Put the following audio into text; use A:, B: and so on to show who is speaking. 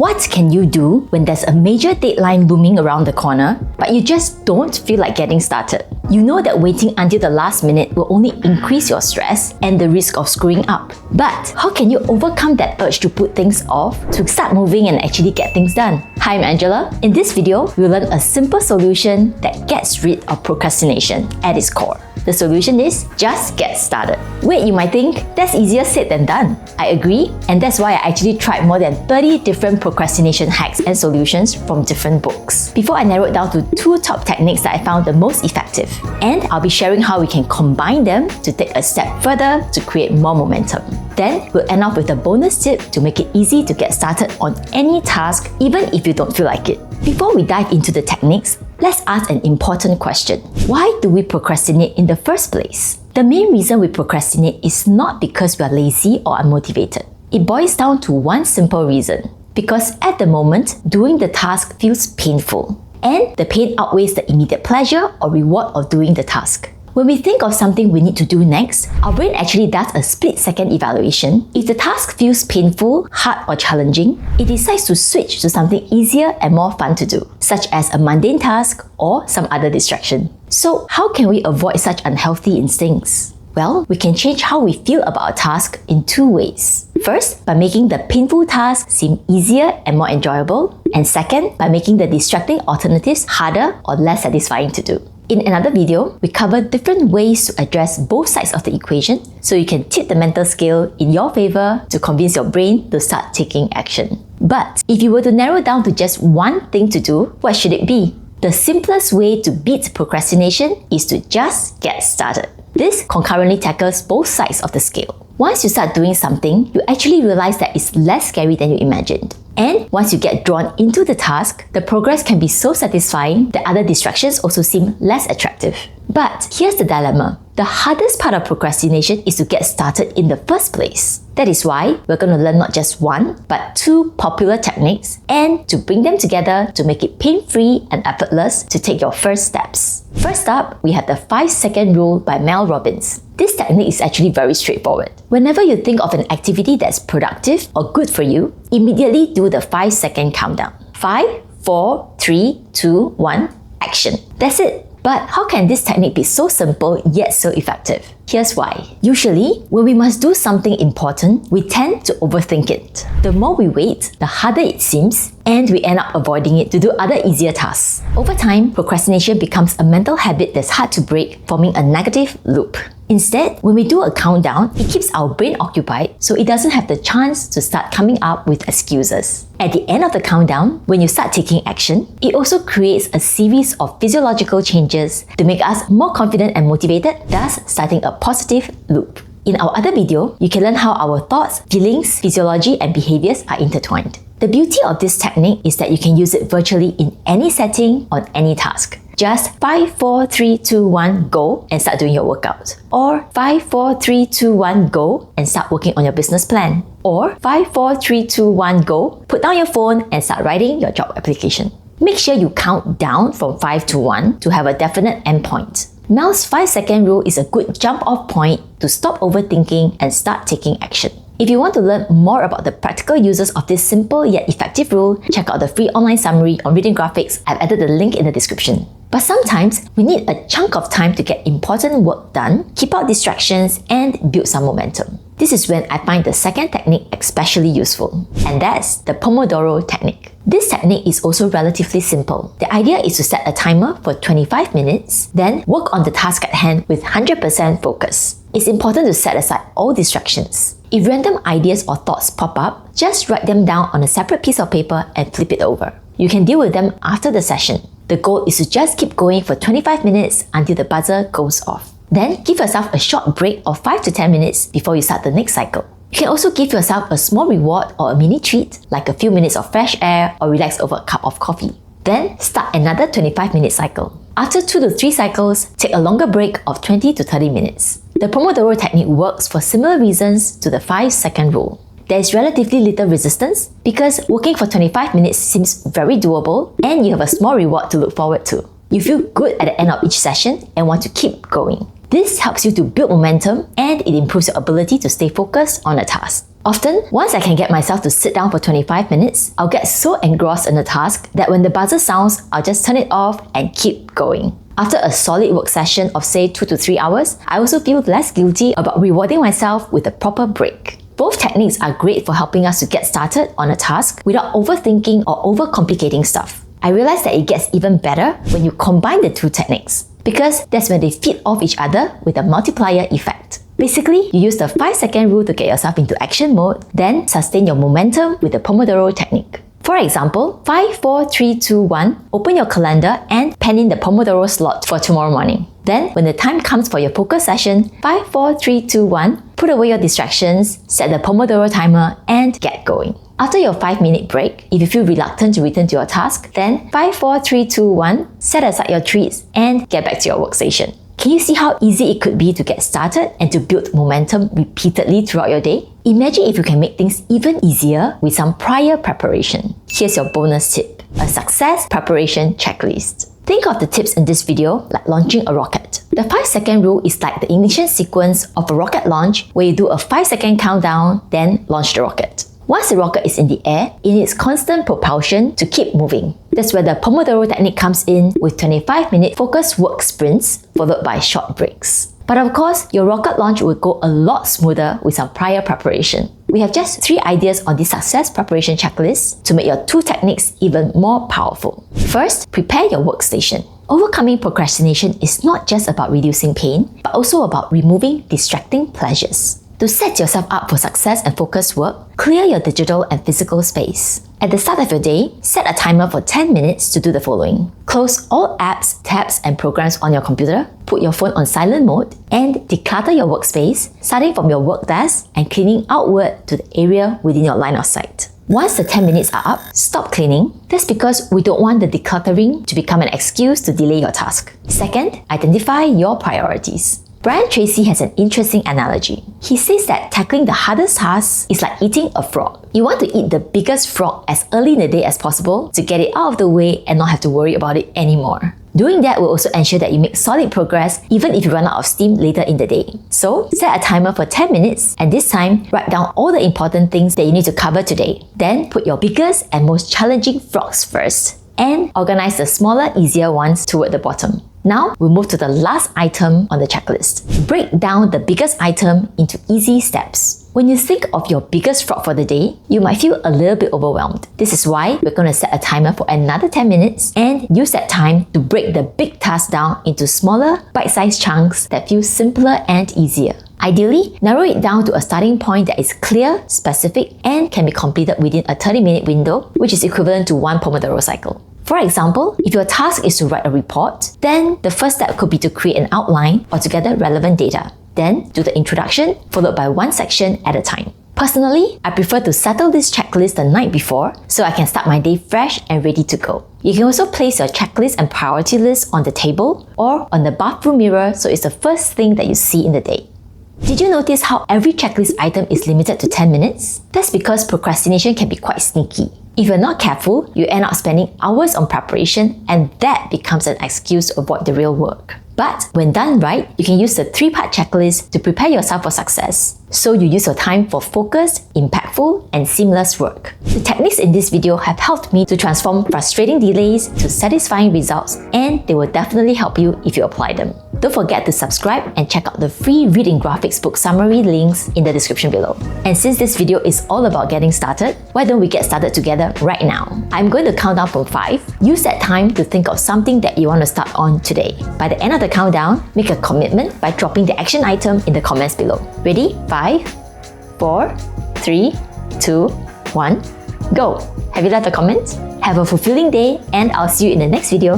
A: What can you do when there's a major deadline looming around the corner, but you just don't feel like getting started? You know that waiting until the last minute will only increase your stress and the risk of screwing up. But how can you overcome that urge to put things off, to start moving and actually get things done? Hi, I'm Angela. In this video, we'll learn a simple solution that gets rid of procrastination at its core. The solution is just get started. Wait, you might think, that's easier said than done. I agree, and that's why I actually tried more than 30 different procrastination hacks and solutions from different books before I narrowed down to 2 top techniques that I found the most effective. And I'll be sharing how we can combine them to take a step further to create more momentum. Then we'll end off with a bonus tip to make it easy to get started on any task, even if you don't feel like it. Before we dive into the techniques, let's ask an important question. Why do we procrastinate in the first place? The main reason we procrastinate is not because we are lazy or unmotivated. It boils down to one simple reason. Because at the moment, doing the task feels painful. And the pain outweighs the immediate pleasure or reward of doing the task. When we think of something we need to do next, our brain actually does a split-second evaluation. If the task feels painful, hard or challenging, it decides to switch to something easier and more fun to do, such as a mundane task or some other distraction. So how can we avoid such unhealthy instincts? Well, we can change how we feel about a task in 2 ways. First, by making the painful task seem easier and more enjoyable. And second, by making the distracting alternatives harder or less satisfying to do. In another video, we cover different ways to address both sides of the equation so you can tip the mental scale in your favor to convince your brain to start taking action. But if you were to narrow down to just one thing to do, what should it be? The simplest way to beat procrastination is to just get started. This concurrently tackles both sides of the scale. Once you start doing something, you actually realize that it's less scary than you imagined. And once you get drawn into the task, the progress can be so satisfying that other distractions also seem less attractive. But here's the dilemma. The hardest part of procrastination is to get started in the first place. That is why we're going to learn not just one, but 2 popular techniques and to bring them together to make it pain-free and effortless to take your first steps. First up, we have the 5-second rule by Mel Robbins. This technique is actually very straightforward. Whenever you think of an activity that's productive or good for you, immediately do the 5-second countdown. 5, 4, 3, 2, 1, action. That's it. But how can this technique be so simple yet so effective? Here's why. Usually, when we must do something important, we tend to overthink it. The more we wait, the harder it seems, and we end up avoiding it to do other easier tasks. Over time, procrastination becomes a mental habit that's hard to break, forming a negative loop. Instead, when we do a countdown, it keeps our brain occupied so it doesn't have the chance to start coming up with excuses. At the end of the countdown, when you start taking action, it also creates a series of physiological changes to make us more confident and motivated, thus starting a positive loop. In our other video, you can learn how our thoughts, feelings, physiology, and behaviors are intertwined. The beauty of this technique is that you can use it virtually in any setting on any task. Just 5, 4, 3, 2, 1, go and start doing your workout. Or 5, 4, 3, 2, 1, go and start working on your business plan. Or 5, 4, 3, 2, 1, go, put down your phone and start writing your job application. Make sure you count down from 5 to 1 to have a definite endpoint. Mel's 5-second rule is a good jump-off point to stop overthinking and start taking action. If you want to learn more about the practical uses of this simple yet effective rule, check out the free online summary on reading graphics. I've added the link in the description. But sometimes, we need a chunk of time to get important work done, keep out distractions, and build some momentum. This is when I find the second technique especially useful, and that's the Pomodoro technique. This technique is also relatively simple. The idea is to set a timer for 25 minutes, then work on the task at hand with 100% focus. It's important to set aside all distractions. If random ideas or thoughts pop up, just write them down on a separate piece of paper and flip it over. You can deal with them after the session. The goal is to just keep going for 25 minutes until the buzzer goes off. Then give yourself a short break of 5 to 10 minutes before you start the next cycle. You can also give yourself a small reward or a mini treat, like a few minutes of fresh air or relax over a cup of coffee. Then start another 25-minute cycle. After 2 to 3 cycles, take a longer break of 20 to 30 minutes. The Pomodoro technique works for similar reasons to the 5-second rule. There is relatively little resistance because working for 25 minutes seems very doable and you have a small reward to look forward to. You feel good at the end of each session and want to keep going. This helps you to build momentum and it improves your ability to stay focused on a task. Often, once I can get myself to sit down for 25 minutes, I'll get so engrossed in the task that when the buzzer sounds, I'll just turn it off and keep going. After a solid work session of say 2 to 3 hours, I also feel less guilty about rewarding myself with a proper break. Both techniques are great for helping us to get started on a task without overthinking or overcomplicating stuff. I realize that it gets even better when you combine the two techniques, because that's when they feed off each other with a multiplier effect. Basically, you use the 5-second rule to get yourself into action mode, then sustain your momentum with the Pomodoro technique. For example, 5, 4, 3, 2, 1, open your calendar and pen in the Pomodoro slot for tomorrow morning. Then, when the time comes for your focus session, 5, 4, 3, 2, 1, put away your distractions, set the Pomodoro timer, and get going. After your 5-minute break, if you feel reluctant to return to your task, then 5, 4, 3, 2, 1, set aside your treats and get back to your workstation. Can you see how easy it could be to get started and to build momentum repeatedly throughout your day? Imagine if you can make things even easier with some prior preparation. Here's your bonus tip: a success preparation checklist. Think of the tips in this video like launching a rocket. The 5-second rule is like the ignition sequence of a rocket launch where you do a 5-second countdown, then launch the rocket. Once the rocket is in the air, it needs constant propulsion to keep moving. That's where the Pomodoro technique comes in with 25-minute focused work sprints followed by short breaks. But of course, your rocket launch will go a lot smoother with some prior preparation. We have just 3 ideas on this success preparation checklist to make your 2 techniques even more powerful. First, prepare your workstation. Overcoming procrastination is not just about reducing pain, but also about removing distracting pleasures. To set yourself up for success and focused work, clear your digital and physical space. At the start of your day, set a timer for 10 minutes to do the following. Close all apps, tabs, and programs on your computer, put your phone on silent mode, and declutter your workspace, starting from your work desk and cleaning outward to the area within your line of sight. Once the 10 minutes are up, stop cleaning. That's because we don't want the decluttering to become an excuse to delay your task. Second, identify your priorities. Brian Tracy has an interesting analogy. He says that tackling the hardest tasks is like eating a frog. You want to eat the biggest frog as early in the day as possible to get it out of the way and not have to worry about it anymore. Doing that will also ensure that you make solid progress even if you run out of steam later in the day. So, set a timer for 10 minutes and this time, write down all the important things that you need to cover today. Then, put your biggest and most challenging frogs first and organize the smaller, easier ones toward the bottom. Now, we'll move to the last item on the checklist. Break down the biggest item into easy steps. When you think of your biggest frog for the day, you might feel a little bit overwhelmed. This is why we're going to set a timer for another 10 minutes and use that time to break the big task down into smaller, bite-sized chunks that feel simpler and easier. Ideally, narrow it down to a starting point that is clear, specific, and can be completed within a 30-minute window, which is equivalent to 1 Pomodoro cycle. For example, if your task is to write a report, then the first step could be to create an outline or to gather relevant data. Then, do the introduction, followed by 1 section at a time. Personally, I prefer to settle this checklist the night before so I can start my day fresh and ready to go. You can also place your checklist and priority list on the table or on the bathroom mirror so it's the first thing that you see in the day. Did you notice how every checklist item is limited to 10 minutes? That's because procrastination can be quite sneaky. If you're not careful, you end up spending hours on preparation and that becomes an excuse to avoid the real work. But when done right, you can use the 3-part checklist to prepare yourself for success. So you use your time for focused, impactful, and seamless work. The techniques in this video have helped me to transform frustrating delays to satisfying results, and they will definitely help you if you apply them. Don't forget to subscribe and check out the free reading graphics book summary links in the description below. And since this video is all about getting started, why don't we get started together right now? I'm going to count down from 5. Use that time to think of something that you want to start on today. By the end of the countdown, make a commitment by dropping the action item in the comments below. Ready? 5, 4, 3, 2, 1, go! Have you left a comment? Have a fulfilling day and I'll see you in the next video.